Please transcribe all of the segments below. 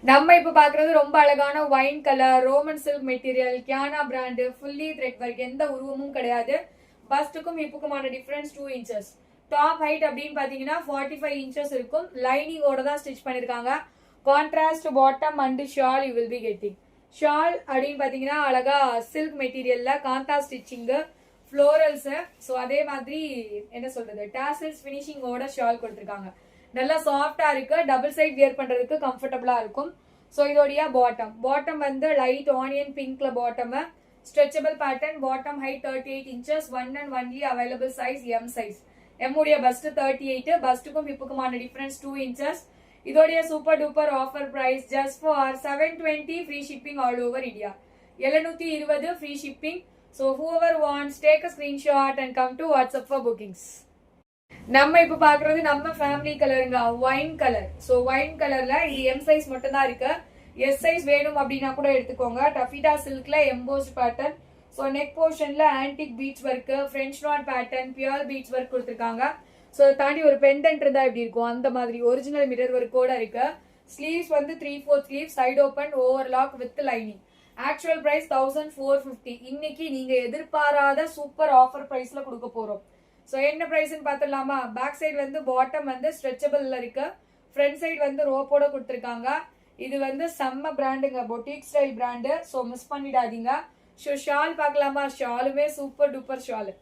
நம்ம இப்ப பாக்குறது ரொம்ப அழகான wine colour roman silk material கியானா பிராண்ட் ஃபுல்லி த்ரெட் ஒர்க், எந்த உருவமும் கிடையாது. பஸ்டுக்கும் ஹிப்புக்குமான டிஃபரன்ஸ் 2 இன்ச்சஸ். டாப் ஹைட் அப்படின்னு பாத்தீங்கன்னா 45 இன்ச்சஸ் இருக்கும். லைனிங்கோட தான் ஸ்டிச் பண்ணிருக்காங்க. Contrast bottom and shawl you will be getting. Shawl அப்படின்னு பாத்தீங்கன்னா அழகா சில்க் மெட்டீரியல்ல காந்தா ஸ்டிச்சிங் ஃப்ளோரல்ஸ். ஸோ அதே மாதிரி என்ன சொல்றது டாசல்ஸ் ஃபினிஷிங்கோட ஷால் கொடுத்துருக்காங்க. நல்லா சாஃப்டா இருக்கு. டபுள் சைட் வியர் பண்றதுக்கு கம்ஃபர்டபுளா இருக்கும். ஸோ இதோடைய பாட்டம் வந்து லைட் ஆனியன் பிங்க்ல bottom, stretchable pattern, bottom height 38 inches, one and only available size M size. M உடைய பஸ்ட் 38, பஸ்டுக்கும் ஹிப்புக்குமான டிஃபரன்ஸ் 2 இன்ச்சஸ். இதோடைய super duper offer price just for 720 free shipping all over India. 720 free shipping. So whoever wants take a screenshot and come to WhatsApp for bookings. நம்ம இப்ப பாக்குறது நம்ம family கலருங்க, wine colour. So wine கலர்ல இது M size மட்டும் தான் இருக்கு. எஸ் சைஸ் வேணும் அப்படின்னா கூட எடுத்துக்கோங்க. டஃபிடா சில்க்ல எம்போஸ்ட் பேட்டர்ன். சோ நெக் போர்ஷன்ல antique beads work, French knot pattern, pure beads work கொடுத்துருக்காங்க. சோ தாண்டி ஒரு பெண்டன்ட் இருந்தா எப்படி இருக்கும் அந்த மாதிரி ஒரிஜினல் மிரர் ஒர்க் கூட இருக்கு. ஸ்லீவ்ஸ் வந்து 3/4 sleeve, side open, overlock with lining. Actual price 1450. இன்னைக்கு நீங்க எதிர்பாராத சூப்பர் ஆஃபர் பிரைஸ்ல கொடுக்க போறோம். ஸோ என்ன ப்ரைஸ்ன்னு பார்த்துடலாமா? பேக் சைடு வந்து பாட்டம் வந்து ஸ்ட்ரெச்சபிள்ல இருக்கு. ஃப்ரண்ட் சைடு வந்து ரோப்போட கொடுத்துருக்காங்க. இது வந்து செம்ம பிராண்டுங்க, boutique style brand. So miss பண்ணிடாதீங்க. ஸோ ஷால் பார்க்கலாமா? ஷாலுமே super duper shawl.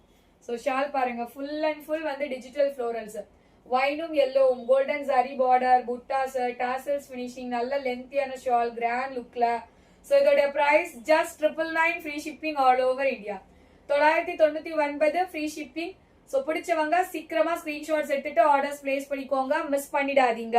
So shawl பாருங்க, ஃபுல் அண்ட் ஃபுல் வந்து டிஜிட்டல் ஃப்ளோரல்ஸ், ஒயினும் எல்லோவும், கோல்டன் சாரி பார்டர், புட்டாஸ், டாசல்ஸ் ஃபினிஷிங், நல்ல லென்த்தியான ஷால், கிராண்ட் லுக்ல. ஸோ இதோட price just 999 free shipping all over India. 999 free shipping. So பிடிச்சவங்க சீக்கிரமா ஸ்கிரீன்ஷாட்ஸ் எடுத்துட்டு ஆர்டர்ஸ் பிளேஸ் பண்ணிக்கோங்க, மிஸ் பண்ணிடாதீங்க.